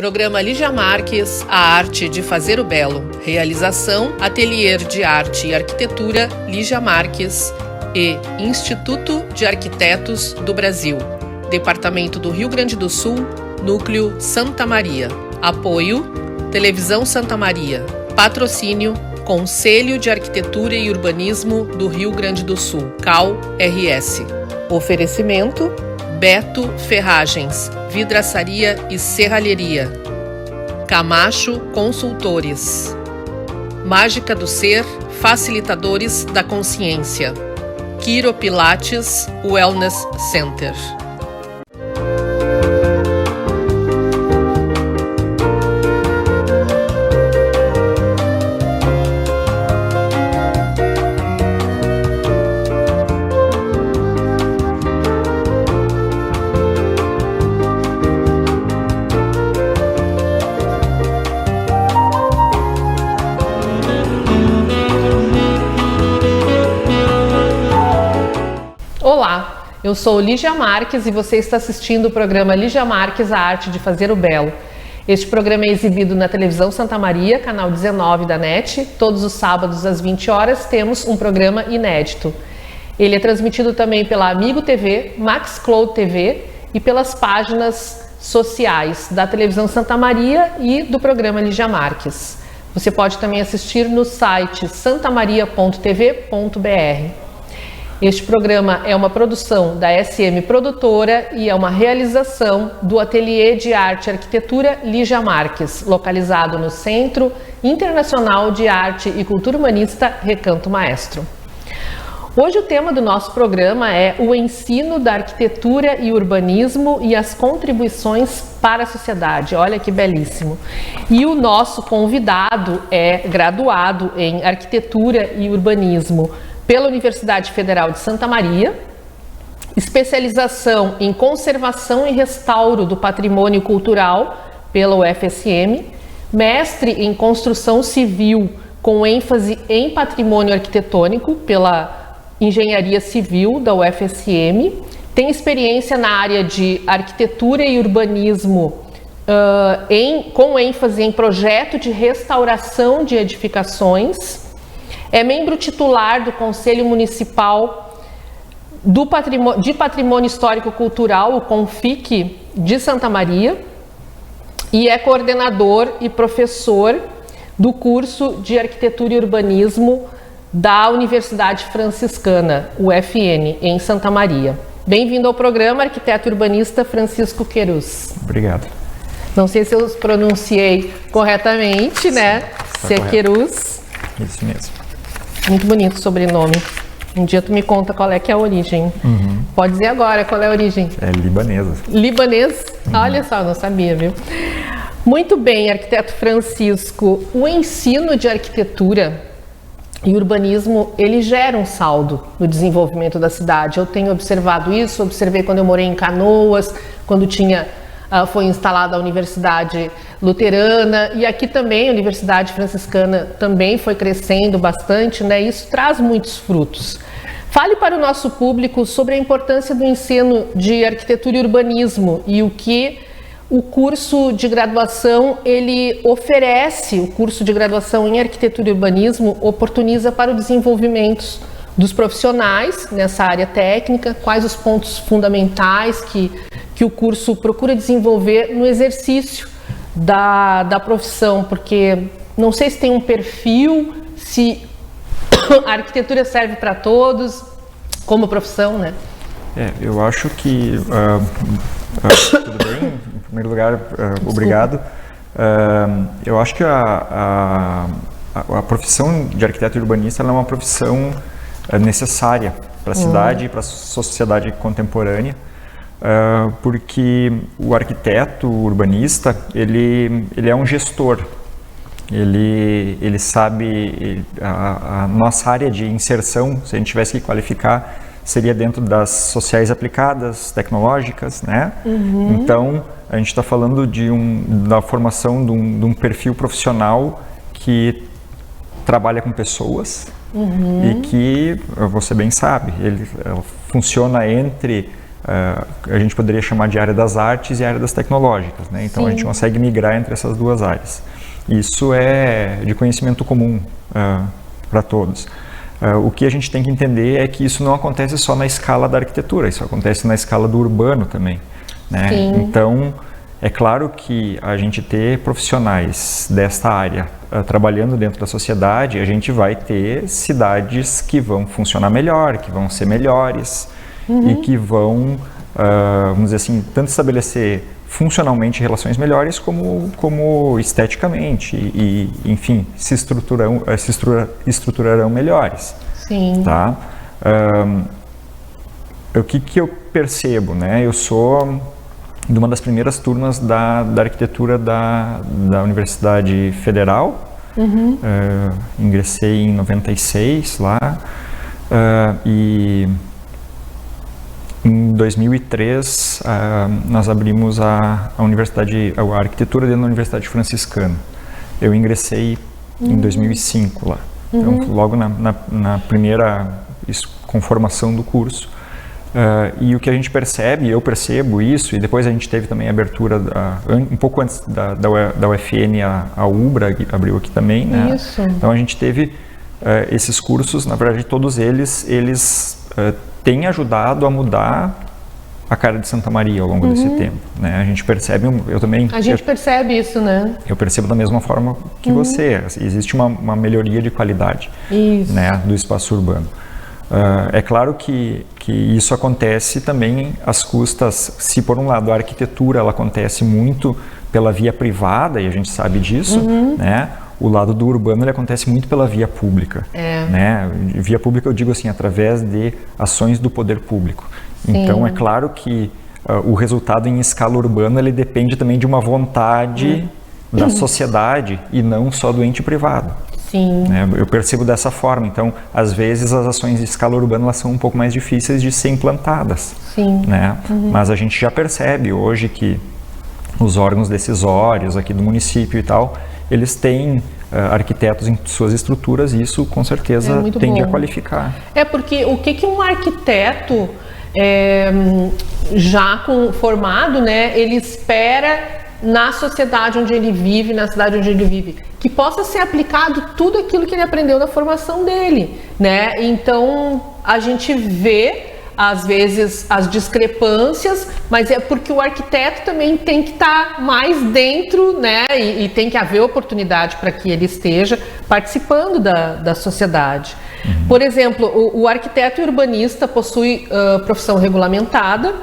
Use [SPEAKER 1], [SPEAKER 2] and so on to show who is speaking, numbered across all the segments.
[SPEAKER 1] Programa Lígia Marques, a arte de fazer o belo. Realização, Ateliê de Arte e Arquitetura Lígia Marques e Instituto de Arquitetos do Brasil. Departamento do Rio Grande do Sul, Núcleo Santa Maria. Apoio, Televisão Santa Maria. Patrocínio, Conselho de Arquitetura e Urbanismo do Rio Grande do Sul, CAL-RS. Oferecimento, Beto Ferragens, Vidraçaria e Serralheria. Camacho Consultores. Mágica do Ser, Facilitadores da Consciência. Quiro Pilates Wellness Center. Olá, eu sou Lígia Marques e você está assistindo o programa Lígia Marques, a arte de fazer o belo. Este programa é exibido na Televisão Santa Maria, canal 19 da NET. Todos os sábados às 20 horas temos um programa inédito. Ele é transmitido também pela Amigo TV, Max Cloud TV e pelas páginas sociais da Televisão Santa Maria e do programa Lígia Marques. Você pode também assistir no site santamaria.tv.br. Este programa é uma produção da SM Produtora e é uma realização do Ateliê de Arte e Arquitetura Lígia Marques, localizado no Centro Internacional de Arte e Cultura Humanista Recanto Maestro. Hoje o tema do nosso programa é o ensino da arquitetura e urbanismo e as contribuições para a sociedade. Olha que belíssimo. E o nosso convidado é graduado em arquitetura e urbanismo pela Universidade Federal de Santa Maria, especialização em conservação e restauro do patrimônio cultural pela UFSM, mestre em construção civil com ênfase em patrimônio arquitetônico pela Engenharia Civil da UFSM, tem experiência na área de arquitetura e urbanismo com ênfase em projeto de restauração de edificações. É membro titular do Conselho Municipal de Patrimônio Histórico-Cultural, o CONFIC, de Santa Maria, e é coordenador e professor do curso de Arquitetura e Urbanismo da Universidade Franciscana, UFN, em Santa Maria. Bem-vindo ao programa, arquiteto urbanista Francisco Queruz.
[SPEAKER 2] Obrigado.
[SPEAKER 1] Não sei se eu pronunciei corretamente, né? Se é Queruz.
[SPEAKER 2] Isso mesmo.
[SPEAKER 1] Muito bonito o sobrenome. Um dia tu me conta qual é que é a origem. Pode dizer agora qual é a origem.
[SPEAKER 2] É libanesa.
[SPEAKER 1] Libanês? Olha só, não sabia, viu? Muito bem, arquiteto Francisco. O ensino de arquitetura e urbanismo, ele gera um saldo no desenvolvimento da cidade. Eu tenho observado isso, observei quando eu morei em Canoas, quando foi instalada a Universidade Luterana, e aqui também a Universidade Franciscana também foi crescendo bastante, né? Isso traz muitos frutos. Fale para o nosso público sobre a importância do ensino de arquitetura e urbanismo e o que o curso de graduação ele oferece. O curso de graduação em arquitetura e urbanismo oportuniza para o desenvolvimento dos profissionais nessa área técnica, quais os pontos fundamentais que o curso procura desenvolver no exercício da profissão, porque não sei se tem um perfil, se a arquitetura serve para todos como profissão, né?
[SPEAKER 2] Eu acho que tudo bem, em primeiro lugar, obrigado. Eu acho que a profissão de arquiteto e urbanista ela é uma profissão necessária para a cidade e para a sociedade contemporânea. Porque o arquiteto urbanista, ele é um gestor, ele sabe, a nossa área de inserção, se a gente tivesse que qualificar, seria dentro das sociais aplicadas, tecnológicas, né? Então, a gente está falando da formação de um perfil profissional que trabalha com pessoas e que, você bem sabe, ele funciona entre a gente poderia chamar de área das artes e área das tecnológicas, né? Então,
[SPEAKER 1] Sim.
[SPEAKER 2] a gente consegue migrar entre essas duas áreas. Isso é de conhecimento comum para todos. O que a gente tem que entender é que isso não acontece só na escala da arquitetura, isso acontece na escala do urbano também, né? Então, é claro que a gente ter profissionais desta área trabalhando dentro da sociedade, a gente vai ter cidades que vão funcionar melhor, que vão ser melhores e que vão, vamos dizer assim, tanto estabelecer funcionalmente relações melhores como esteticamente e enfim, se estruturarão melhores.
[SPEAKER 1] Sim.
[SPEAKER 2] Tá? O que eu percebo, né? Eu sou de uma das primeiras turmas da arquitetura da Universidade Federal. Ingressei em 96 lá e em 2003 nós abrimos a arquitetura dentro da Universidade Franciscana. Eu ingressei em 2005 lá. Então, logo na primeira conformação do curso. E o que a gente percebe, eu percebo isso, e depois a gente teve também a abertura, um pouco antes da UFN, a UBRA abriu aqui também, né?
[SPEAKER 1] Isso.
[SPEAKER 2] Então a gente teve esses cursos, na verdade todos eles têm ajudado a mudar a cara de Santa Maria ao longo desse tempo, né? A gente percebe,
[SPEAKER 1] percebe isso, né?
[SPEAKER 2] Eu percebo da mesma forma que você, existe uma melhoria de qualidade, né, do espaço urbano. É claro que isso acontece também às custas, se por um lado a arquitetura ela acontece muito pela via privada, e a gente sabe disso, né? O lado do urbano ele acontece muito pela via pública. Né? Via pública eu digo assim, através de ações do poder público. Sim. Então é claro que o resultado em escala urbana ele depende também de uma vontade da sociedade e não só do ente privado.
[SPEAKER 1] Sim.
[SPEAKER 2] Eu percebo dessa forma. Então, às vezes, as ações em escala urbana elas são um pouco mais difíceis de ser implantadas.
[SPEAKER 1] Sim.
[SPEAKER 2] Né? Mas a gente já percebe hoje que os órgãos decisórios aqui do município e tal, eles têm arquitetos em suas estruturas e isso, com certeza, tende a qualificar.
[SPEAKER 1] Porque o que um arquiteto já formado, né, ele espera na sociedade onde ele vive, na cidade onde ele vive, que possa ser aplicado tudo aquilo que ele aprendeu na formação dele, né? Então, a gente vê, às vezes, as discrepâncias, mas é porque o arquiteto também tem que estar mais dentro, né? E tem que haver oportunidade para que ele esteja participando da sociedade. Por exemplo, o arquiteto e urbanista possui profissão regulamentada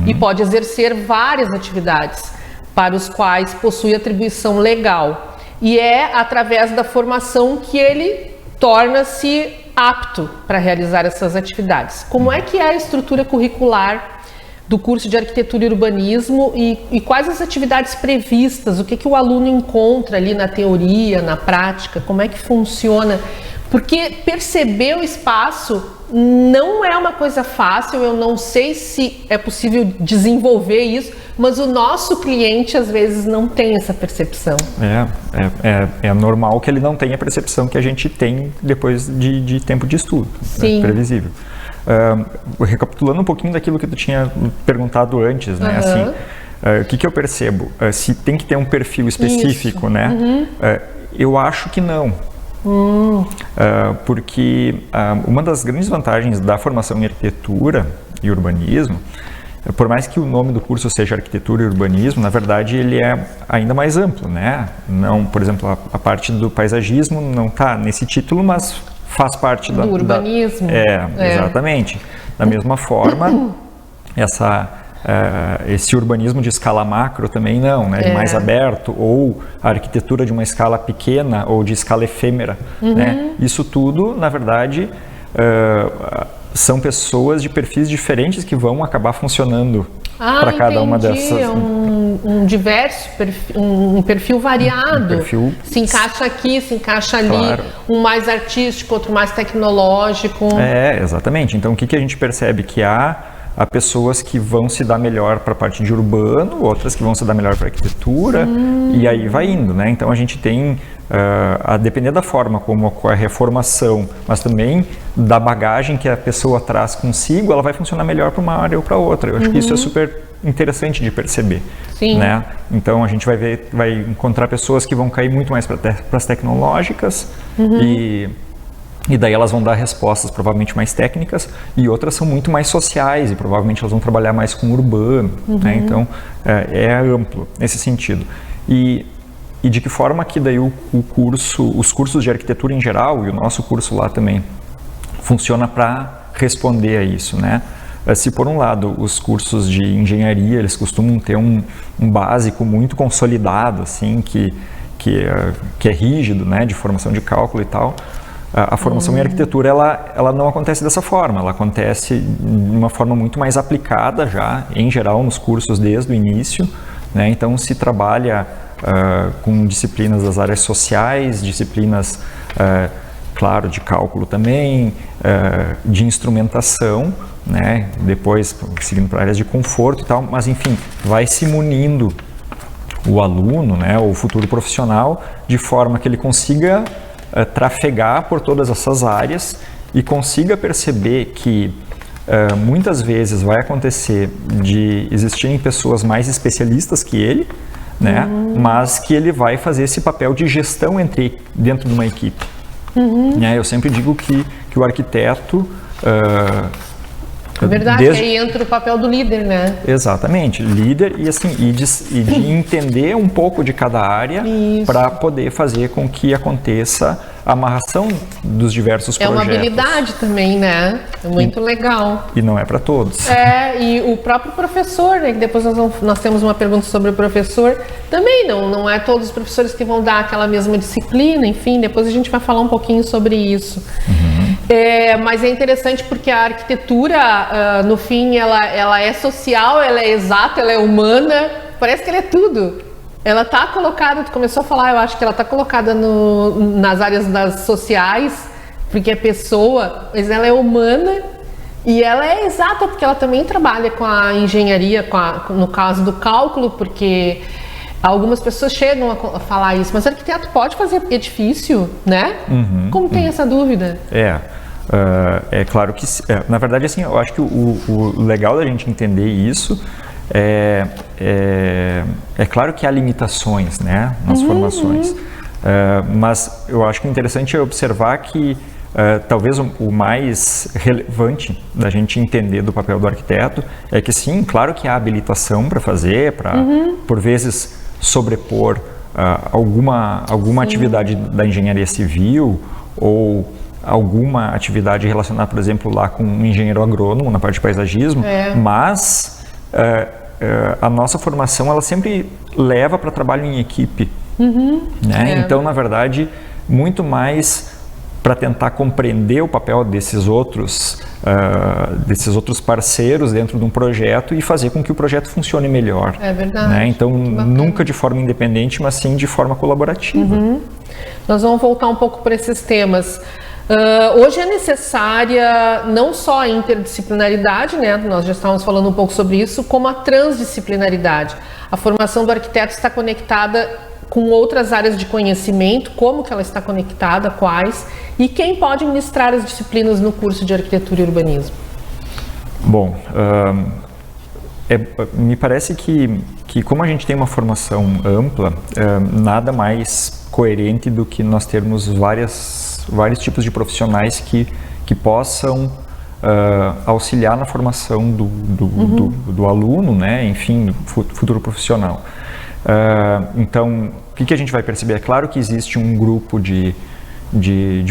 [SPEAKER 1] e pode exercer várias atividades para os quais possui atribuição legal. E é através da formação que ele torna-se apto para realizar essas atividades. Como é que é a estrutura curricular do curso de Arquitetura e Urbanismo e quais as atividades previstas? O que o aluno encontra ali na teoria, na prática? Como é que funciona? Porque perceber o espaço não é uma coisa fácil, eu não sei se é possível desenvolver isso, mas o nosso cliente às vezes não tem essa percepção.
[SPEAKER 2] É normal que ele não tenha a percepção que a gente tem depois de tempo de estudo.
[SPEAKER 1] Sim.
[SPEAKER 2] É previsível. Recapitulando um pouquinho daquilo que tu tinha perguntado antes, né? Assim, o que eu percebo? Se tem que ter um perfil específico, né? Eu acho que não. Porque uma das grandes vantagens da formação em arquitetura e urbanismo, por mais que o nome do curso seja arquitetura e urbanismo, na verdade ele é ainda mais amplo, né? Não, por exemplo, a parte do paisagismo não está nesse título, mas faz parte do
[SPEAKER 1] urbanismo.
[SPEAKER 2] Exatamente. Da mesma forma, esse urbanismo de escala macro também não, né? Mais aberto, ou a arquitetura de uma escala pequena ou de escala efêmera, né? Isso tudo, na verdade, são pessoas de perfis diferentes que vão acabar funcionando para cada uma dessas.
[SPEAKER 1] Um diverso perfil, um perfil variado. Se encaixa aqui, se encaixa ali, claro. Um mais artístico, outro mais tecnológico.
[SPEAKER 2] Exatamente. Então, o que a gente percebe? Que há há pessoas que vão se dar melhor para a parte de urbano, outras que vão se dar melhor para arquitetura, e aí vai indo, né? Então a gente tem, a depender da forma como ocorre a formação, mas também da bagagem que a pessoa traz consigo, ela vai funcionar melhor para uma área ou para outra. Eu acho que isso é super interessante de perceber.
[SPEAKER 1] Sim.
[SPEAKER 2] Né? Então a gente vai encontrar pessoas que vão cair muito mais para as tecnológicas e daí elas vão dar respostas provavelmente mais técnicas, e outras são muito mais sociais e provavelmente elas vão trabalhar mais com o urbano. Né? Então é amplo nesse sentido. E de que forma que daí os cursos de arquitetura em geral, e o nosso curso lá também, funciona para responder a isso, né? Se por um lado os cursos de engenharia, eles costumam ter um básico muito consolidado, assim, que é rígido, né, de formação de cálculo e tal, a formação em arquitetura, ela não acontece dessa forma, ela acontece de uma forma muito mais aplicada já, em geral, nos cursos desde o início, né? Então se trabalha com disciplinas das áreas sociais, disciplinas, claro, de cálculo também, de instrumentação, né? Depois seguindo para áreas de conforto e tal, mas enfim, vai se munindo o aluno, né, o futuro profissional, de forma que ele consiga trafegar por todas essas áreas e consiga perceber que muitas vezes vai acontecer de existirem pessoas mais especialistas que ele, né, mas que ele vai fazer esse papel de gestão dentro de uma equipe. Né? Eu sempre digo que o arquiteto
[SPEAKER 1] é verdade, aí entra o papel do líder, né?
[SPEAKER 2] Exatamente, líder e assim, e de entender um pouco de cada área para poder fazer com que aconteça a amarração dos diversos projetos.
[SPEAKER 1] É uma habilidade também, né? É muito legal.
[SPEAKER 2] E não é para todos.
[SPEAKER 1] E o próprio professor, né? Que depois nós temos uma pergunta sobre o professor. Também não é todos os professores que vão dar aquela mesma disciplina, enfim, depois a gente vai falar um pouquinho sobre isso. Mas é interessante porque a arquitetura, no fim, ela é social, ela é exata, ela é humana, parece que ela é tudo. Ela está colocada, tu começou a falar, eu acho que ela está colocada nas áreas das sociais, porque é pessoa, mas ela é humana e ela é exata, porque ela também trabalha com a engenharia, no caso do cálculo, porque algumas pessoas chegam a falar isso, mas o arquiteto pode fazer edifício, né? Como tem essa dúvida?
[SPEAKER 2] É claro que, na verdade, assim, eu acho que o legal da gente entender isso é claro que há limitações, né, nas formações, mas eu acho que o interessante é observar que talvez o mais relevante da gente entender do papel do arquiteto é que sim, claro que há habilitação para fazer, para por vezes sobrepor alguma atividade da engenharia civil ou alguma atividade relacionada, por exemplo, lá com um engenheiro agrônomo na parte de paisagismo, mas a nossa formação ela sempre leva para trabalho em equipe, né? Então, na verdade, muito mais para tentar compreender o papel desses outros parceiros dentro de um projeto e fazer com que o projeto funcione melhor.
[SPEAKER 1] É verdade.
[SPEAKER 2] Né? Então, nunca de forma independente, mas sim de forma colaborativa.
[SPEAKER 1] Nós vamos voltar um pouco para esses temas. Hoje é necessária não só a interdisciplinaridade, né? Nós já estávamos falando um pouco sobre isso, como a transdisciplinaridade. A formação do arquiteto está conectada com outras áreas de conhecimento, como que ela está conectada, quais, e quem pode ministrar as disciplinas no curso de arquitetura e urbanismo?
[SPEAKER 2] Bom, me parece que como a gente tem uma formação ampla, nada mais coerente do que nós termos vários tipos de profissionais que possam auxiliar na formação do aluno, né? Enfim, do futuro profissional. Então, o que a gente vai perceber? É claro que existe um grupo de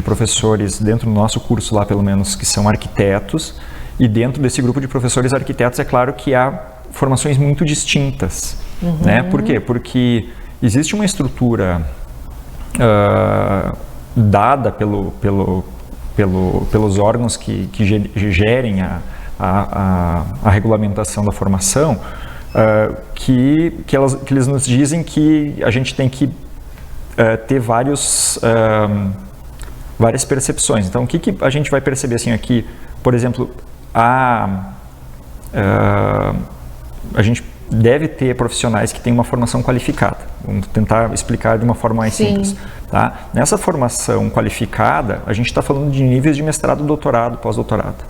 [SPEAKER 2] professores dentro do nosso curso lá, pelo menos, que são arquitetos, e dentro desse grupo de professores arquitetos, é claro que há formações muito distintas, né? Por quê? Porque existe uma estrutura dada pelos órgãos que gerem a regulamentação da formação, que eles nos dizem que a gente tem que ter várias percepções. Então, o que a gente vai perceber assim aqui? Por exemplo, a gente deve ter profissionais que têm uma formação qualificada. Vamos tentar explicar de uma forma mais simples. Tá? Nessa formação qualificada, a gente está falando de níveis de mestrado, doutorado, pós-doutorado.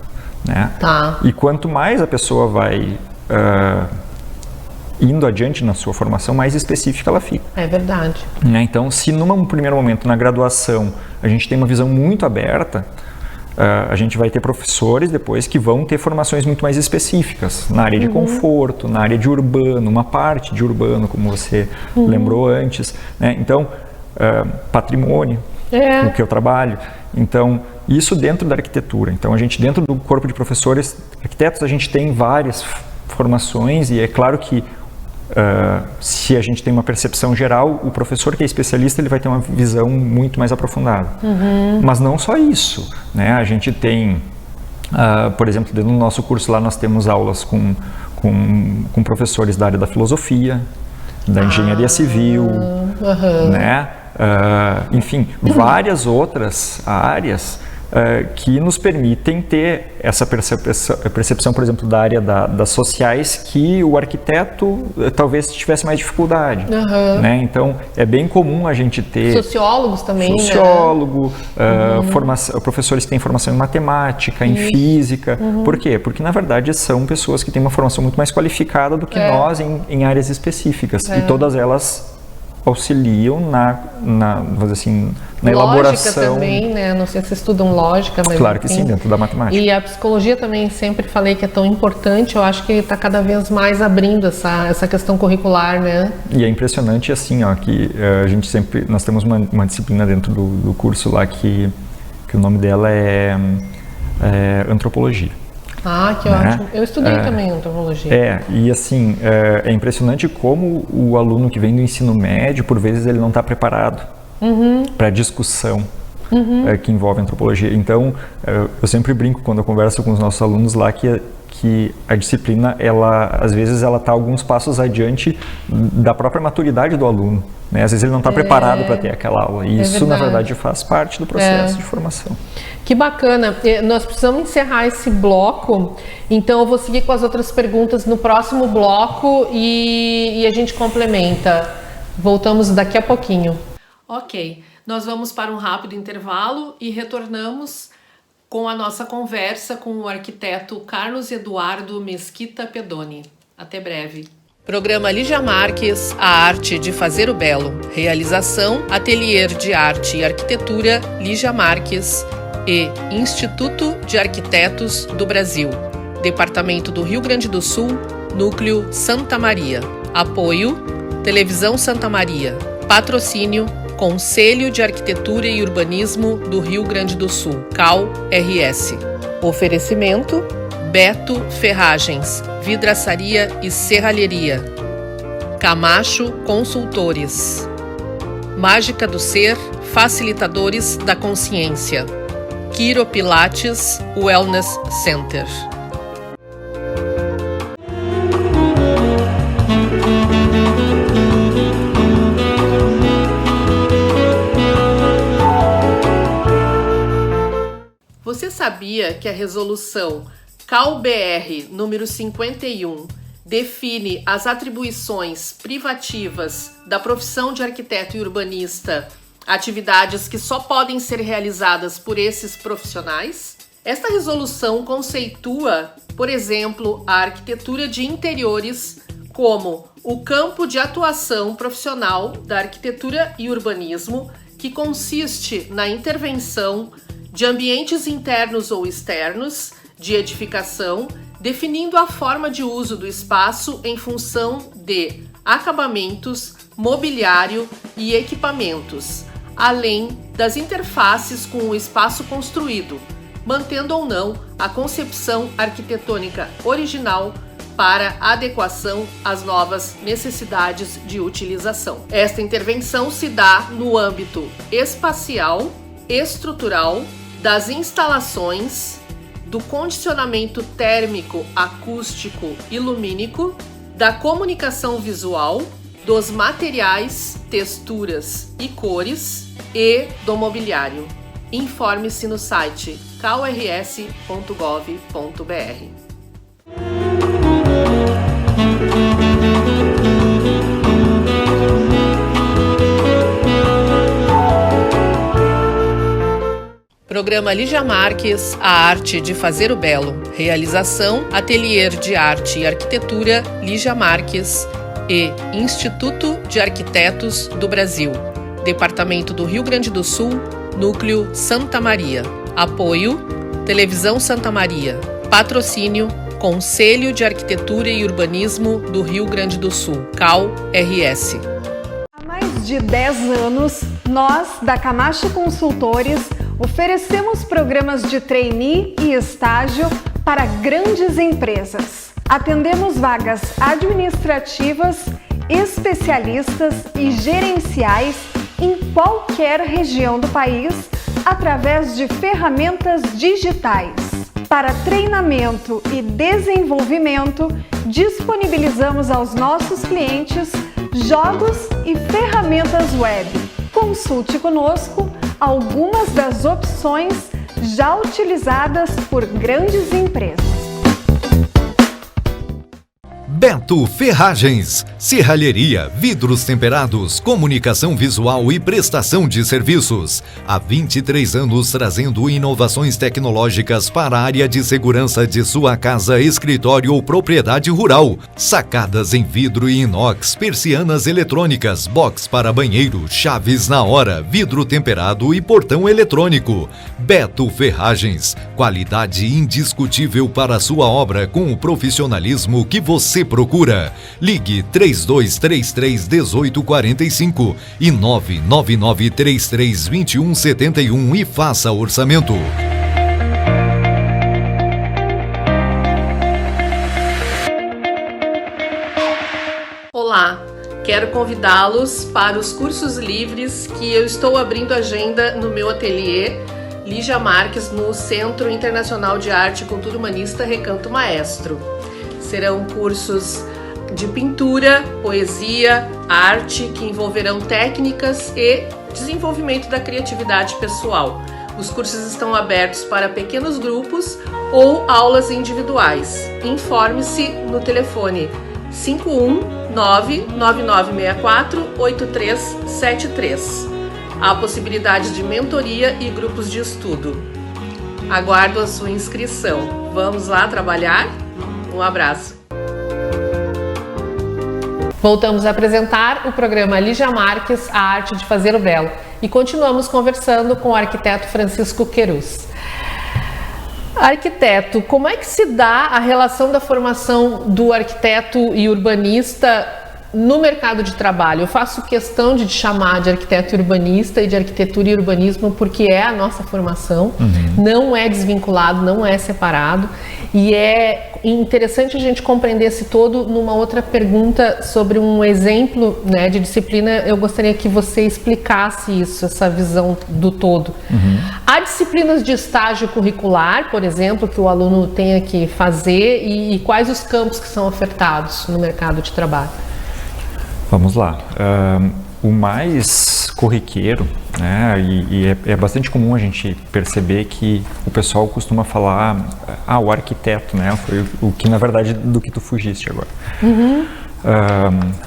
[SPEAKER 2] Né?
[SPEAKER 1] Tá.
[SPEAKER 2] E quanto mais a pessoa vai indo adiante na sua formação, mais específica ela fica.
[SPEAKER 1] É verdade.
[SPEAKER 2] Né? Então, se num primeiro momento, na graduação, a gente tem uma visão muito aberta, a gente vai ter professores depois que vão ter formações muito mais específicas na área de conforto, na área de urbano, uma parte de urbano, como você lembrou antes. Né? Então, patrimônio, com o que eu trabalho. Então, isso dentro da arquitetura. Então, a gente, dentro do corpo de professores arquitetos, a gente tem várias formações e é claro que se a gente tem uma percepção geral, o professor que é especialista ele vai ter uma visão muito mais aprofundada. Mas não só isso, né? A gente tem, por exemplo, dentro do nosso curso lá nós temos aulas com professores da área da filosofia, da engenharia civil, né? Enfim, várias outras áreas que nos permitem ter essa percepção, por exemplo, da área das sociais, que o arquiteto talvez tivesse mais dificuldade. Né? Então, é bem comum a gente ter...
[SPEAKER 1] Sociólogos também,
[SPEAKER 2] sociólogo, professores que têm formação em matemática, em física. Por quê? Porque, na verdade, são pessoas que têm uma formação muito mais qualificada do que nós em áreas específicas. E todas elas auxiliam vamos dizer assim, na elaboração.
[SPEAKER 1] Lógica também, né? Não sei se vocês estudam lógica, mas
[SPEAKER 2] claro que sim, dentro da matemática.
[SPEAKER 1] E a psicologia também, sempre falei que é tão importante, eu acho que está cada vez mais abrindo essa questão curricular, né? E
[SPEAKER 2] é impressionante assim, ó, que a gente sempre, nós temos uma disciplina dentro do curso lá que o nome dela é antropologia.
[SPEAKER 1] Ah, que ótimo. Eu estudei também antropologia.
[SPEAKER 2] E assim, é impressionante como o aluno que vem do ensino médio, por vezes ele não está preparado para a discussão que envolve antropologia. Então, eu sempre brinco quando eu converso com os nossos alunos lá que a disciplina, às vezes, ela está alguns passos adiante da própria maturidade do aluno. Né? Às vezes ele não está preparado para ter aquela aula. E isso, na verdade, faz parte do processo de formação.
[SPEAKER 1] Que bacana. Nós precisamos encerrar esse bloco, então eu vou seguir com as outras perguntas no próximo bloco e a gente complementa. Voltamos daqui a pouquinho. Ok, nós vamos para um rápido intervalo e retornamos com a nossa conversa com o arquiteto Carlos Eduardo Mesquita Pedoni. Até breve. Programa Lígia Marques, a arte de fazer o belo. Realização, Ateliê de Arte e Arquitetura Lígia Marques e Instituto de Arquitetos do Brasil. Departamento do Rio Grande do Sul, Núcleo Santa Maria. Apoio, Televisão Santa Maria. Patrocínio, Conselho de Arquitetura e Urbanismo do Rio Grande do Sul, CAL-RS. Oferecimento, Beto Ferragens, Vidraçaria e Serralheria. Camacho Consultores. Mágica do Ser, Facilitadores da Consciência. Quiro Pilates Wellness Center. Você sabia que a resolução CAL-BR número 51 define as atribuições privativas da profissão de arquiteto e urbanista, atividades que só podem ser realizadas por esses profissionais? Esta resolução conceitua, por exemplo, a arquitetura de interiores como o campo de atuação profissional da arquitetura e urbanismo, que consiste na intervenção de ambientes internos ou externos, de edificação, definindo a forma de uso do espaço em função de acabamentos, mobiliário e equipamentos, além das interfaces com o espaço construído, mantendo ou não a concepção arquitetônica original para adequação às novas necessidades de utilização. Esta intervenção se dá no âmbito espacial, estrutural, das instalações, do condicionamento térmico, acústico e lumínico, da comunicação visual, dos materiais, texturas e cores e do mobiliário. Informe-se no site calrs.gov.br. Programa Lígia Marques, a arte de fazer o belo. Realização, Ateliê de Arte e Arquitetura Lígia Marques e Instituto de Arquitetos do Brasil. Departamento do Rio Grande do Sul, Núcleo Santa Maria. Apoio, Televisão Santa Maria. Patrocínio, Conselho de Arquitetura e Urbanismo do Rio Grande do Sul, CAL-RS.
[SPEAKER 3] Há mais de 10 anos, nós, da Camacho Consultores, oferecemos programas de trainee e estágio para grandes empresas. Atendemos vagas administrativas, especialistas e gerenciais em qualquer região do país através de ferramentas digitais. Para treinamento e desenvolvimento, disponibilizamos aos nossos clientes jogos e ferramentas web. Consulte conosco algumas das opções já utilizadas por grandes empresas.
[SPEAKER 4] Beto Ferragens, serralheria, vidros temperados, comunicação visual e prestação de serviços. Há 23 anos trazendo inovações tecnológicas para a área de segurança de sua casa, escritório ou propriedade rural. Sacadas em vidro e inox, persianas eletrônicas, box para banheiro, chaves na hora, vidro temperado e portão eletrônico. Beto Ferragens, qualidade indiscutível para a sua obra com o profissionalismo que você procura. Ligue 3233-1845 e 999332171 e faça orçamento.
[SPEAKER 1] Olá, quero convidá-los para os cursos livres que eu estou abrindo agenda no meu ateliê Lígia Marques, no Centro Internacional de Arte e Cultura Humanista Recanto Maestro. Serão cursos de pintura, poesia, arte, que envolverão técnicas e desenvolvimento da criatividade pessoal. Os cursos estão abertos para pequenos grupos ou aulas individuais. Informe-se no telefone 519-9964-8373. Há possibilidade de mentoria e grupos de estudo. Aguardo a sua inscrição. Vamos lá trabalhar? Um abraço. Voltamos a apresentar o programa Lígia Marques, a arte de fazer o belo. E continuamos conversando com o arquiteto Francisco Queruz. Arquiteto, como é que se dá a relação da formação do arquiteto e urbanista no mercado de trabalho? Eu faço questão de te chamar de arquiteto urbanista e de arquitetura e urbanismo porque é a nossa formação, não é desvinculado, não é separado, e é interessante a gente compreender esse todo. Numa outra pergunta sobre um exemplo, né, de disciplina, eu gostaria que você explicasse isso, essa visão do todo. Há disciplinas de estágio curricular, por exemplo, que o aluno tenha que fazer, e quais os campos que são ofertados no mercado de trabalho?
[SPEAKER 2] Vamos lá. O mais corriqueiro, né, e é bastante comum a gente perceber que o pessoal costuma falar, o arquiteto, né, foi o que na verdade do que tu fugiste agora.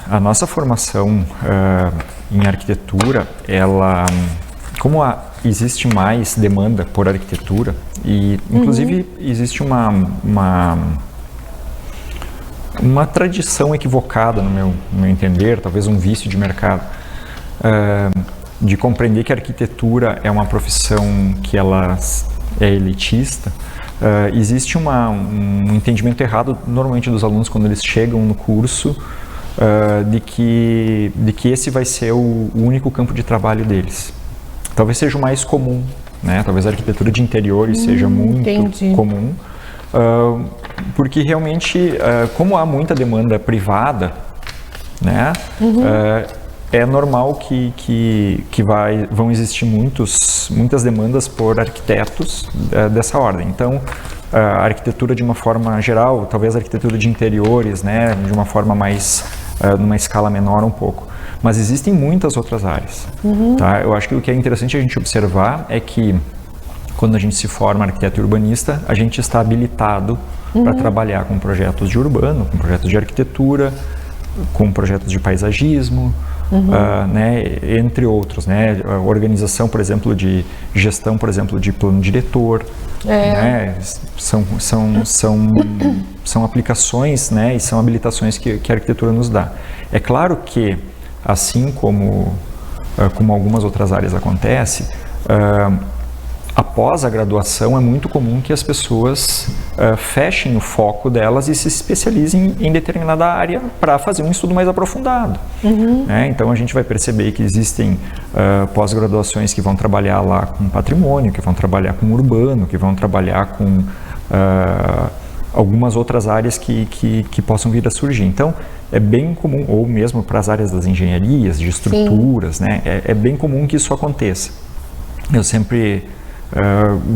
[SPEAKER 2] A nossa formação em arquitetura, ela, como existe mais demanda por arquitetura, e inclusive existe uma tradição equivocada, no meu entender, talvez um vício de mercado, de compreender que a arquitetura é uma profissão que ela é elitista. Existe um entendimento errado, normalmente, dos alunos quando eles chegam no curso, de que esse vai ser o único campo de trabalho deles. Talvez seja o mais comum, né? Talvez a arquitetura de interiores seja muito comum. Porque realmente, como há muita demanda privada, né, é normal que vão existir muitas demandas por arquitetos dessa ordem. Então, a arquitetura de uma forma geral, talvez a arquitetura de interiores, né, de uma forma mais, numa escala menor um pouco. Mas existem muitas outras áreas. Tá? Eu acho que o que é interessante a gente observar é que quando a gente se forma arquiteto e urbanista, a gente está habilitado para trabalhar com projetos de urbano, com projetos de arquitetura, com projetos de paisagismo, né, entre outros, né, a organização, por exemplo, de gestão, por exemplo, de plano diretor, né, são aplicações, né, e são habilitações que a arquitetura nos dá. É claro que, assim como algumas outras áreas acontece, após a graduação é muito comum que as pessoas fechem o foco delas e se especializem em determinada área para fazer um estudo mais aprofundado. Né? Então a gente vai perceber que existem pós-graduações que vão trabalhar lá com patrimônio, que vão trabalhar com urbano, que vão trabalhar com algumas outras áreas que possam vir a surgir. Então é bem comum, ou mesmo para as áreas das engenharias, de estruturas, né? É bem comum que isso aconteça. Eu sempre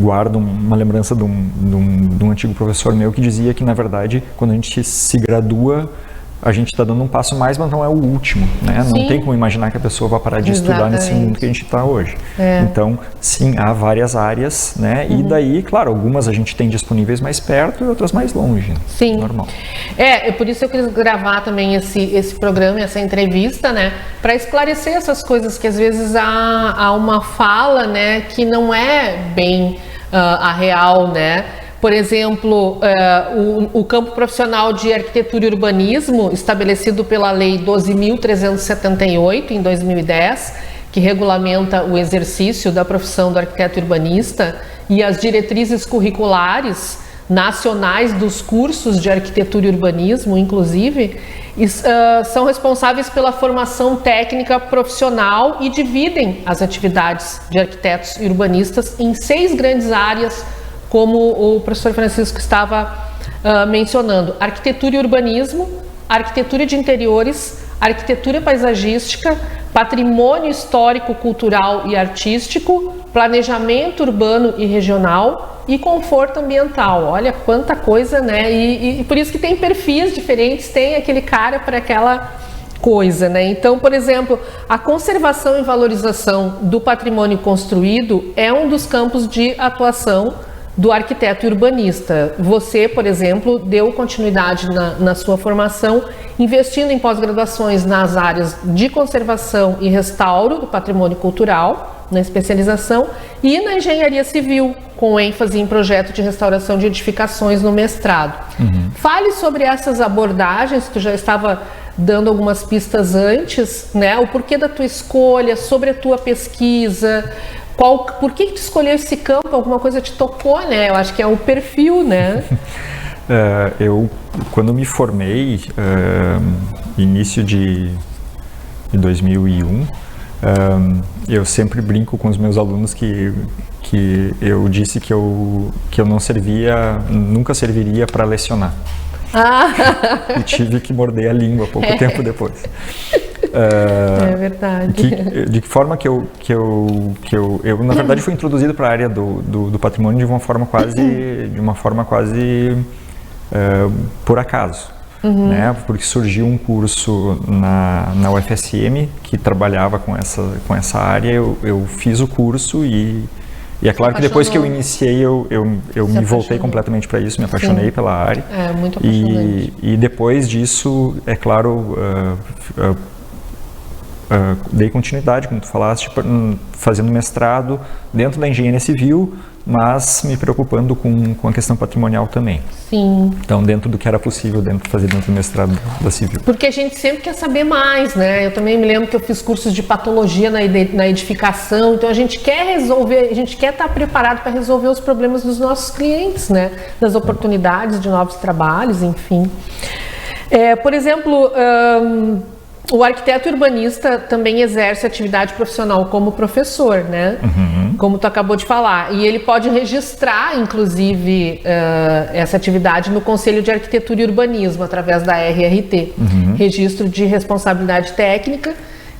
[SPEAKER 2] guardo uma lembrança de um antigo professor meu que dizia que, na verdade, quando a gente se gradua, a gente está dando um passo mais, mas não é o último, né? Não tem como imaginar que a pessoa vai parar de estudar nesse mundo que a gente está hoje. Então, sim, há várias áreas, né? E daí, claro, algumas a gente tem disponíveis mais perto e outras mais longe.
[SPEAKER 1] Sim.
[SPEAKER 2] Normal.
[SPEAKER 1] Por isso eu quis gravar também esse programa, essa entrevista, né? Para esclarecer essas coisas que às vezes há uma fala, né? Que não é bem a real, né? Por exemplo, o campo profissional de arquitetura e urbanismo, estabelecido pela Lei 12.378, em 2010, que regulamenta o exercício da profissão do arquiteto urbanista, e as diretrizes curriculares nacionais dos cursos de arquitetura e urbanismo, inclusive, são responsáveis pela formação técnica profissional e dividem as atividades de arquitetos e urbanistas em 6 grandes áreas, como o professor Francisco estava mencionando: arquitetura e urbanismo, arquitetura de interiores, arquitetura paisagística, patrimônio histórico, cultural e artístico, planejamento urbano e regional e conforto ambiental. Olha quanta coisa, né? E por isso que tem perfis diferentes, tem aquele cara para aquela coisa, né? Então, por exemplo, a conservação e valorização do patrimônio construído é um dos campos de atuação do arquiteto urbanista. Você, por exemplo, deu continuidade na sua formação, investindo em pós-graduações nas áreas de conservação e restauro do patrimônio cultural, na especialização, e na engenharia civil, com ênfase em projeto de restauração de edificações no mestrado. Fale sobre essas abordagens, tu já estava dando algumas pistas antes, né? O porquê da tua escolha, sobre a tua pesquisa. Por que tu escolheu esse campo? Alguma coisa te tocou, né? Eu acho que é o perfil, né?
[SPEAKER 2] Eu, quando me formei, início de 2001, eu sempre brinco com os meus alunos que eu disse que eu não nunca serviria para lecionar. E tive que morder a língua pouco tempo depois.
[SPEAKER 1] É verdade.
[SPEAKER 2] De que forma que eu na verdade fui introduzido para a área do patrimônio de uma forma quase por acaso, né? Porque surgiu um curso na UFSM que trabalhava com essa área. Eu fiz o curso e é claro que depois que eu iniciei, eu me voltei completamente para isso, me apaixonei pela área.
[SPEAKER 1] É muito apaixonante.
[SPEAKER 2] E depois disso, é claro, dei continuidade, como tu falaste, fazendo mestrado dentro da engenharia civil, mas me preocupando com a questão patrimonial também.
[SPEAKER 1] Sim.
[SPEAKER 2] Então, dentro do que era possível fazer dentro do mestrado da civil.
[SPEAKER 1] Porque a gente sempre quer saber mais, né? Eu também me lembro que eu fiz cursos de patologia na edificação, então a gente quer resolver, a gente quer estar preparado para resolver os problemas dos nossos clientes, né? Das oportunidades de novos trabalhos, enfim. Por exemplo, o arquiteto urbanista também exerce atividade profissional como professor, né? Como tu acabou de falar. E ele pode registrar, inclusive, essa atividade no Conselho de Arquitetura e Urbanismo, através da RRT, Registro de Responsabilidade Técnica,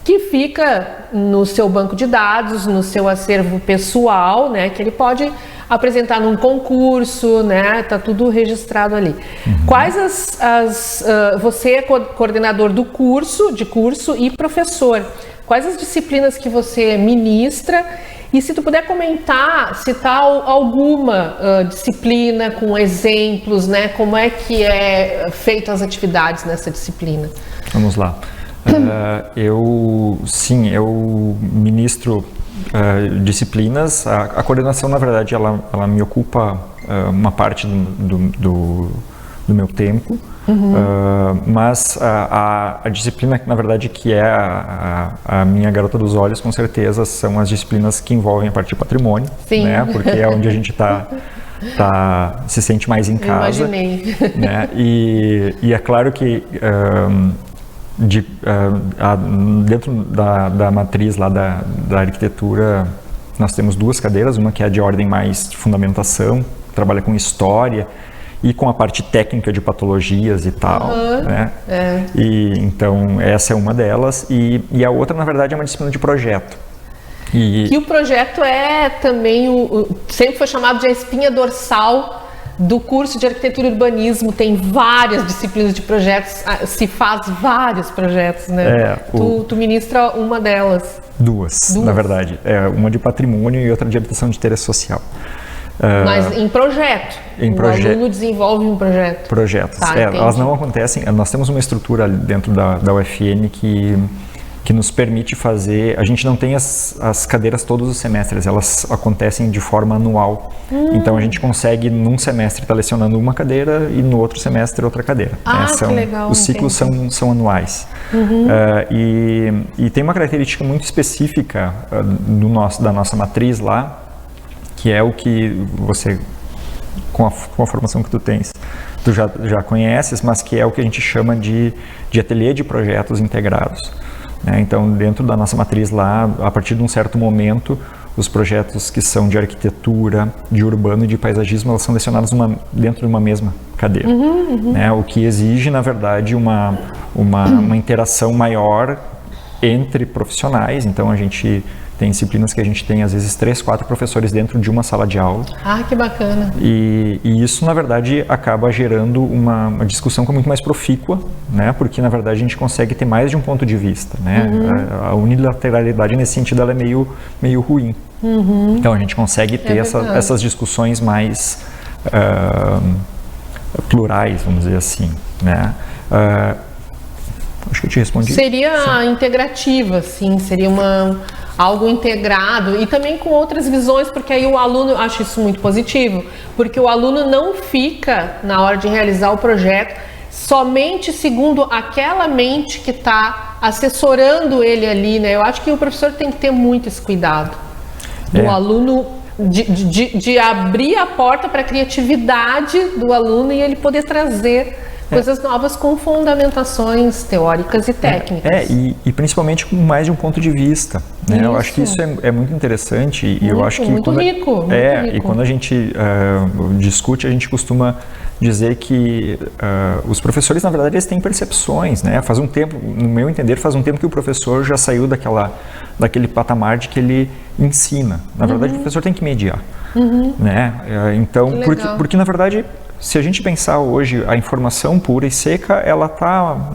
[SPEAKER 1] que fica no seu banco de dados, no seu acervo pessoal, né? Que ele pode apresentar num concurso, né? Tá tudo registrado ali. Quais você é coordenador do curso e professor. Quais as disciplinas que você ministra? E se tu puder citar alguma disciplina com exemplos, né? Como é que é feita as atividades nessa disciplina?
[SPEAKER 2] Vamos lá. Eu ministro disciplinas. A coordenação, na verdade, ela me ocupa uma parte do meu tempo, mas a disciplina, na verdade, que é a minha garota dos olhos, com certeza, são as disciplinas que envolvem a parte de patrimônio, né? Porque é onde a gente se sente mais em casa.
[SPEAKER 1] Imaginei.
[SPEAKER 2] Né? E é claro que dentro da matriz lá da arquitetura, nós temos 2 cadeiras, uma que é de ordem mais de fundamentação, trabalha com história e com a parte técnica de patologias e tal, né? E então essa é uma delas, e a outra, na verdade, é uma disciplina de projeto.
[SPEAKER 1] E o projeto é também sempre foi chamado de a espinha dorsal do curso de arquitetura e urbanismo. Tem várias disciplinas de projetos, se faz vários projetos, né? Tu ministra uma delas. Duas,
[SPEAKER 2] na verdade. Uma de patrimônio e outra de habitação de interesse social.
[SPEAKER 1] Mas em projeto. O aluno desenvolve um projeto.
[SPEAKER 2] Projetos. Elas não acontecem. Nós temos uma estrutura dentro da UFN que nos permite fazer. A gente não tem as cadeiras todos os semestres, elas acontecem de forma anual. Então a gente consegue num semestre estar lecionando uma cadeira e no outro semestre outra cadeira.
[SPEAKER 1] Que legal.
[SPEAKER 2] Os ciclos são anuais. E tem uma característica muito específica da nossa matriz lá, que é o que você, com a formação que tu tens, tu já conheces, mas que é o que a gente chama de ateliê de projetos integrados. Então, dentro da nossa matriz lá, a partir de um certo momento, os projetos que são de arquitetura, de urbano e de paisagismo, elas são lecionados dentro de uma mesma cadeira. O que exige, na verdade, uma interação maior entre profissionais. Então, a gente tem disciplinas que a gente tem, às vezes, 3, 4 professores dentro de uma sala de aula.
[SPEAKER 1] Que bacana!
[SPEAKER 2] E isso, na verdade, acaba gerando uma discussão que é muito mais profícua, né? Porque, na verdade, a gente consegue ter mais de um ponto de vista, né? A unilateralidade, nesse sentido, ela é meio ruim. Então, a gente consegue ter essas discussões mais plurais, vamos dizer assim, né? Acho que eu te respondi.
[SPEAKER 1] Seria integrativa, sim, seria algo integrado e também com outras visões, porque aí o aluno, acho isso muito positivo, porque o aluno não fica, na hora de realizar o projeto, somente segundo aquela mente que está assessorando ele ali, né? Eu acho que o professor tem que ter muito esse cuidado do aluno, de abrir a porta para a criatividade do aluno e ele poder trazer coisas novas com fundamentações teóricas e técnicas.
[SPEAKER 2] E principalmente com mais de um ponto de vista, né? Eu acho que isso é muito interessante e eu acho que
[SPEAKER 1] muito rico.
[SPEAKER 2] E quando a gente discute, a gente costuma dizer que os professores, na verdade, eles têm percepções, né? Faz um tempo, no meu entender, que o professor já saiu daquele patamar de que ele ensina. Na verdade, o professor tem que mediar, né? Então, porque na verdade, se a gente pensar hoje, a informação pura e seca, ela está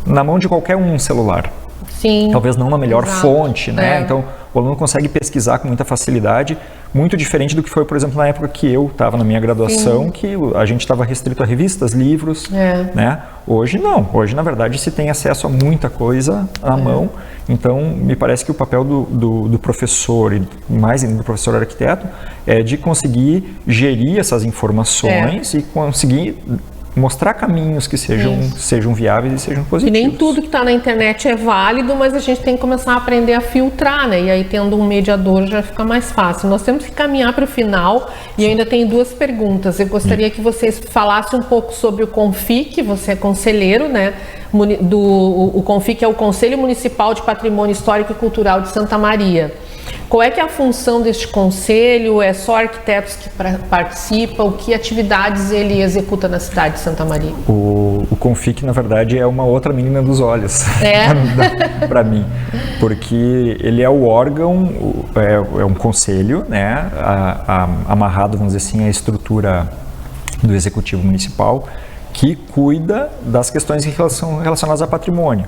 [SPEAKER 2] na mão de qualquer um celular.
[SPEAKER 1] Sim.
[SPEAKER 2] Talvez não na melhor fonte, né? Então, o aluno consegue pesquisar com muita facilidade, muito diferente do que foi, por exemplo, na época que eu estava na minha graduação, que a gente estava restrito a revistas, livros, né? Hoje não. Hoje, na verdade, se tem acesso a muita coisa à mão. Então, me parece que o papel do professor, e mais ainda do professor arquiteto, é de conseguir gerir essas informações e conseguir mostrar caminhos que sejam viáveis e sejam positivos.
[SPEAKER 1] E nem tudo que está na internet é válido, mas a gente tem que começar a aprender a filtrar, né? E aí, tendo um mediador, já fica mais fácil. Nós temos que caminhar para o final e eu ainda tenho 2 perguntas. Eu gostaria que vocês falassem um pouco sobre o CONFIC, você é conselheiro, né? O CONFIC é o Conselho Municipal de Patrimônio Histórico e Cultural de Santa Maria. Qual é que é a função deste conselho? É só arquitetos que participam? Que atividades ele executa na cidade de Santa Maria?
[SPEAKER 2] O CONFIC, na verdade, é uma outra menina dos olhos para mim, porque ele é o órgão, é um conselho, né, amarrado, vamos dizer assim, à estrutura do Executivo Municipal, que cuida das questões relacionadas a patrimônio,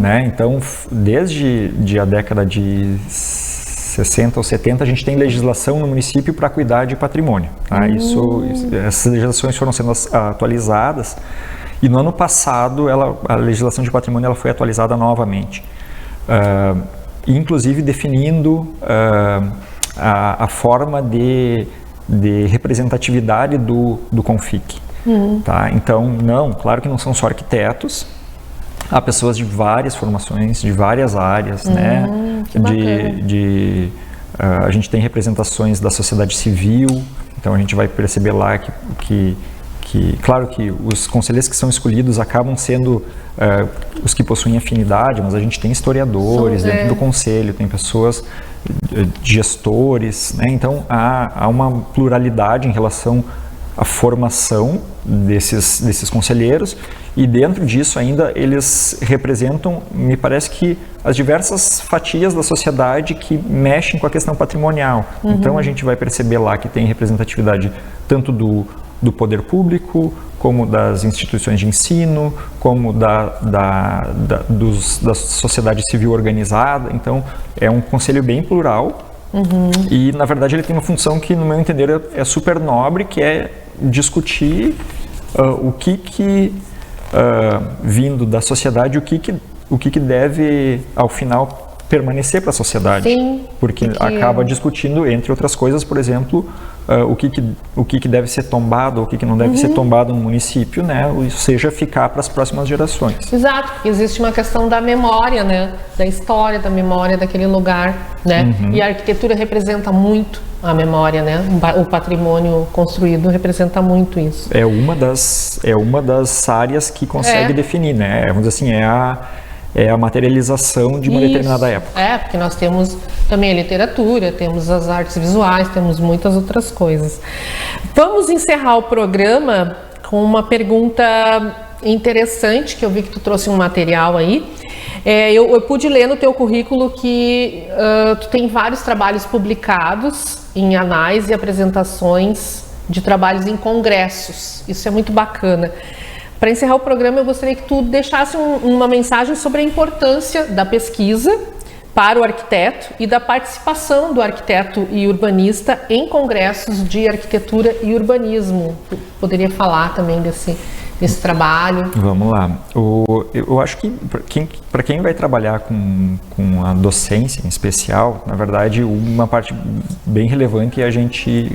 [SPEAKER 2] né? Então, desde a década de 60 ou 70, a gente tem legislação no município para cuidar de patrimônio. Tá? Essas legislações foram sendo atualizadas E no ano passado, a legislação de patrimônio ela foi atualizada novamente, inclusive definindo a forma de representatividade do CONFIC. Tá? Então, claro que não são só arquitetos, há pessoas de várias formações, de várias áreas, né? A gente tem representações da sociedade civil, então a gente vai perceber lá que claro que os conselheiros que são escolhidos acabam sendo os que possuem afinidade, mas a gente tem historiadores dentro do conselho, tem pessoas, gestores, né? Então há uma pluralidade em relação à formação desses conselheiros, e dentro disso ainda eles representam, me parece que, as diversas fatias da sociedade que mexem com a questão patrimonial. Então a gente vai perceber lá que tem representatividade tanto do poder público, como das instituições de ensino, como da sociedade civil organizada. Então é um conselho bem plural. E na verdade ele tem uma função que, no meu entender, é super nobre, que é discutir o que vindo da sociedade, o que deve ao final permanecer para a sociedade.
[SPEAKER 1] Sim,
[SPEAKER 2] porque acaba discutindo, entre outras coisas, por exemplo, o que deve ser tombado, o que não deve ser tombado no município, né? Ou seja, ficar para as próximas gerações.
[SPEAKER 1] Exato, existe uma questão da memória, né? Da história, da memória daquele lugar, né? E a arquitetura representa muito a memória, né? O patrimônio construído representa muito isso.
[SPEAKER 2] É uma das áreas que consegue definir, né? Vamos dizer assim, é a materialização de uma determinada época.
[SPEAKER 1] Porque nós temos também a literatura, temos as artes visuais, temos muitas outras coisas. Vamos encerrar o programa com uma pergunta interessante, que eu vi que tu trouxe um material aí. Eu pude ler no teu currículo que tu tem vários trabalhos publicados em anais e apresentações de trabalhos em congressos. Isso é muito bacana. Para encerrar o programa, eu gostaria que tu deixasse uma mensagem sobre a importância da pesquisa para o arquiteto e da participação do arquiteto e urbanista em congressos de arquitetura e urbanismo. Tu poderia falar também desse trabalho?
[SPEAKER 2] Vamos lá. Eu acho que para quem vai trabalhar com a docência em especial, na verdade, uma parte bem relevante é a gente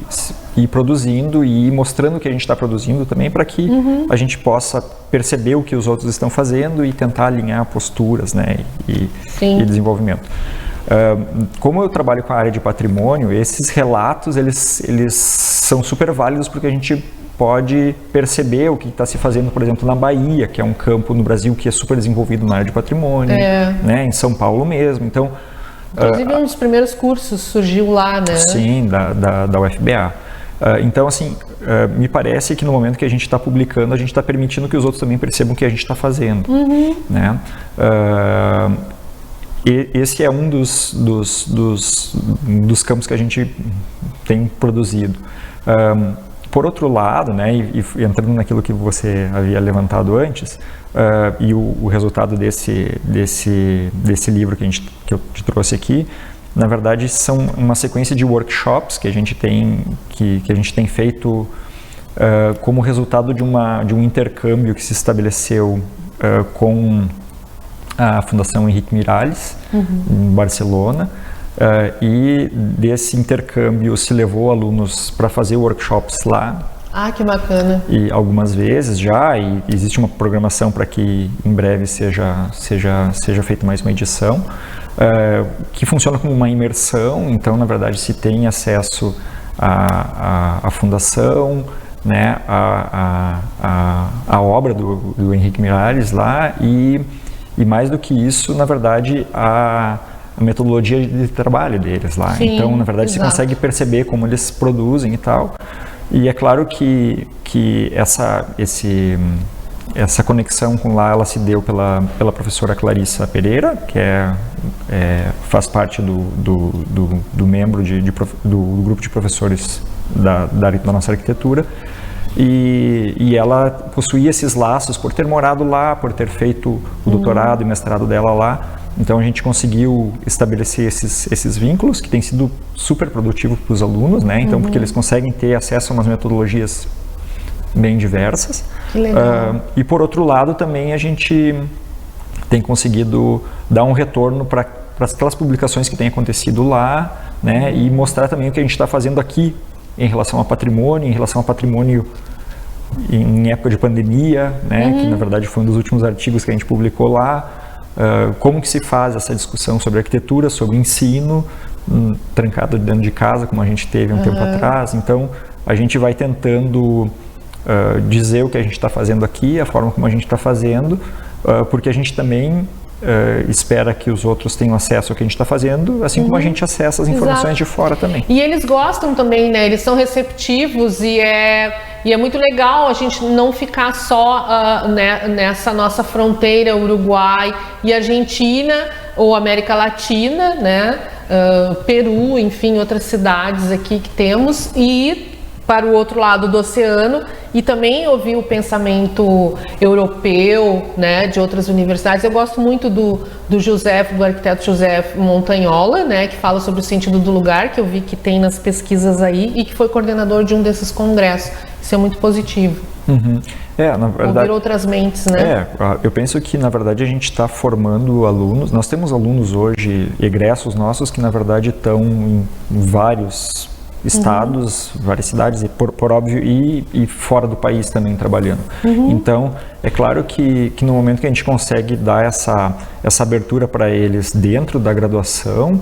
[SPEAKER 2] ir produzindo e ir mostrando o que a gente está produzindo também, para que a gente possa perceber o que os outros estão fazendo e tentar alinhar posturas, né, e desenvolvimento. Como eu trabalho com a área de patrimônio, esses relatos eles são super válidos, porque a gente pode perceber o que está se fazendo, por exemplo, na Bahia, que é um campo no Brasil que é super desenvolvido na área de patrimônio, né, em São Paulo mesmo. Então,
[SPEAKER 1] inclusive, um dos primeiros cursos surgiu lá, né?
[SPEAKER 2] Sim, da UFBA. Então, assim, me parece que no momento que a gente está publicando, a gente está permitindo que os outros também percebam o que a gente está fazendo, né? Esse é um dos campos que a gente tem produzido. Por outro lado, né, e entrando naquilo que você havia levantado antes, e o resultado desse livro que eu te trouxe aqui, na verdade, são uma sequência de workshops que a gente tem feito como resultado de um intercâmbio que se estabeleceu com a Fundação Henrique Miralles, em Barcelona. E desse intercâmbio se levou alunos para fazer workshops lá.
[SPEAKER 1] Que bacana.
[SPEAKER 2] E algumas vezes já, e existe uma programação para que em breve seja feita mais uma edição, que funciona como uma imersão. Então, na verdade, se tem acesso à fundação, né, a obra do Henrique Miralles lá, e mais do que isso, na verdade, a metodologia de trabalho deles lá.
[SPEAKER 1] Sim,
[SPEAKER 2] então, na verdade, você consegue perceber como eles produzem e tal. E é claro que essa conexão com lá, ela se deu pela professora Clarissa Pereira, que faz parte do membro do grupo de professores da nossa arquitetura. E ela possuía esses laços por ter morado lá, por ter feito o doutorado e mestrado dela lá. Então a gente conseguiu estabelecer esses vínculos, que tem sido super produtivo para os alunos, né? Então, porque eles conseguem ter acesso a umas metodologias bem diversas.
[SPEAKER 1] Que legal.
[SPEAKER 2] E por outro lado também a gente tem conseguido dar um retorno para aquelas publicações que têm acontecido lá, né, e mostrar também o que a gente está fazendo aqui em relação ao patrimônio, em época de pandemia, né, que na verdade foi um dos últimos artigos que a gente publicou lá, como que se faz essa discussão sobre arquitetura, sobre ensino, trancado dentro de casa, como a gente teve um tempo atrás. Então, a gente vai tentando dizer o que a gente está fazendo aqui, a forma como a gente está fazendo, porque a gente também espera que os outros tenham acesso ao que a gente está fazendo, assim como a gente acessa as informações de fora também.
[SPEAKER 1] E eles gostam também, né? Eles são receptivos e é muito legal a gente não ficar só nessa nossa fronteira Uruguai e Argentina ou América Latina, né? Peru, enfim, outras cidades aqui que temos, e ir para o outro lado do oceano e também ouvir o pensamento europeu, né, de outras universidades. Eu gosto muito do arquiteto José Montanhola, né, que fala sobre o sentido do lugar, que eu vi que tem nas pesquisas aí, e que foi coordenador de um desses congressos. Isso é muito positivo.
[SPEAKER 2] Na verdade,
[SPEAKER 1] ouvir outras mentes, né?
[SPEAKER 2] Eu penso que, na verdade, a gente está formando alunos. Nós temos alunos hoje, egressos nossos, que, na verdade, estão em vários estados, várias cidades, por óbvio, e fora do país também trabalhando. Então, é claro que no momento que a gente consegue dar essa abertura para eles dentro da graduação,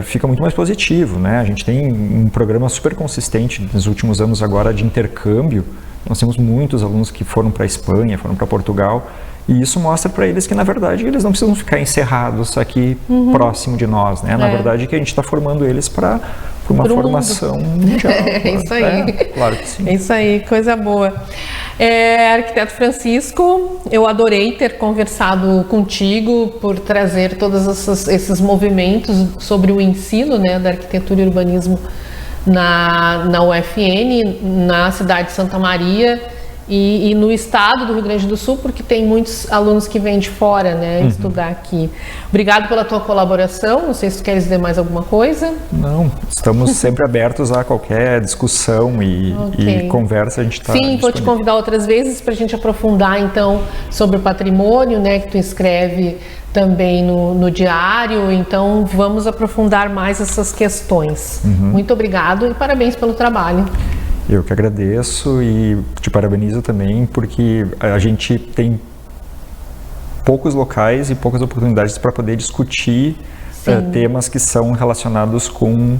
[SPEAKER 2] fica muito mais positivo, né? A gente tem um programa super consistente nos últimos anos agora de intercâmbio. Nós temos muitos alunos que foram para a Espanha, foram para Portugal, e isso mostra para eles que, na verdade, eles não precisam ficar encerrados aqui próximo de nós, né? Na verdade, que a gente está formando eles para uma formação mundial.
[SPEAKER 1] É isso aí.
[SPEAKER 2] Claro que sim.
[SPEAKER 1] É isso aí, coisa boa. Arquiteto Francisco, eu adorei ter conversado contigo por trazer todos esses movimentos sobre o ensino, né, da arquitetura e urbanismo na UFN, na cidade de Santa Maria e no estado do Rio Grande do Sul, porque tem muitos alunos que vêm de fora, né, estudar aqui. Obrigado pela tua colaboração. Não sei se tu queres dizer mais alguma coisa.
[SPEAKER 2] Não, estamos sempre abertos a qualquer discussão e conversa. A gente está
[SPEAKER 1] Sim, vou te convidar outras vezes para a gente aprofundar então sobre o patrimônio, né, que tu escreve também no diário. Então vamos aprofundar mais essas questões. Muito obrigado e parabéns pelo trabalho.
[SPEAKER 2] Eu que agradeço e te parabenizo também, porque a gente tem poucos locais e poucas oportunidades para poder discutir temas que são relacionados com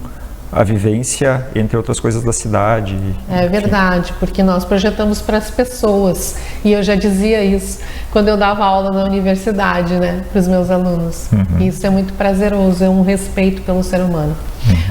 [SPEAKER 2] a vivência, entre outras coisas, da cidade.
[SPEAKER 1] É verdade, porque nós projetamos para as pessoas, e eu já dizia isso quando eu dava aula na universidade, né, para os meus alunos. Isso é muito prazeroso, é um respeito pelo ser humano.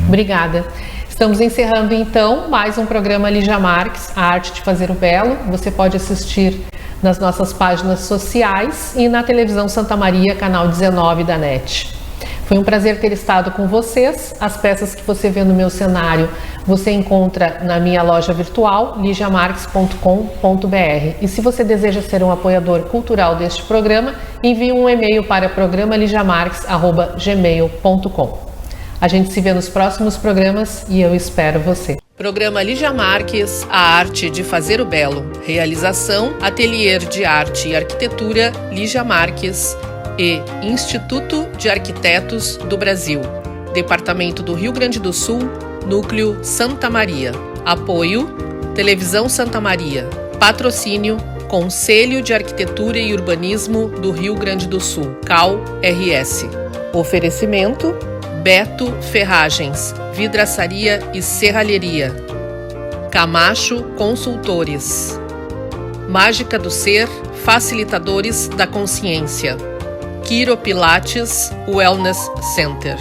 [SPEAKER 1] Obrigada. Estamos encerrando então mais um programa Lígia Marques, A Arte de Fazer o Belo. Você pode assistir nas nossas páginas sociais e na televisão Santa Maria, canal 19 da NET. Foi um prazer ter estado com vocês. As peças que você vê no meu cenário você encontra na minha loja virtual, ligiamarques.com.br. E se você deseja ser um apoiador cultural deste programa, envie um e-mail para programaligiamarques@gmail.com. A gente se vê nos próximos programas e eu espero você. Programa Lígia Marques, A Arte de Fazer o Belo. Realização, Ateliê de Arte e Arquitetura Lígia Marques e Instituto de Arquitetos do Brasil. Departamento do Rio Grande do Sul, Núcleo Santa Maria. Apoio, Televisão Santa Maria. Patrocínio, Conselho de Arquitetura e Urbanismo do Rio Grande do Sul, CAL-RS. Oferecimento, Beto Ferragens, Vidraçaria e Serralheria. Camacho Consultores. Mágica do Ser, Facilitadores da Consciência. Quiro Pilates Wellness Center.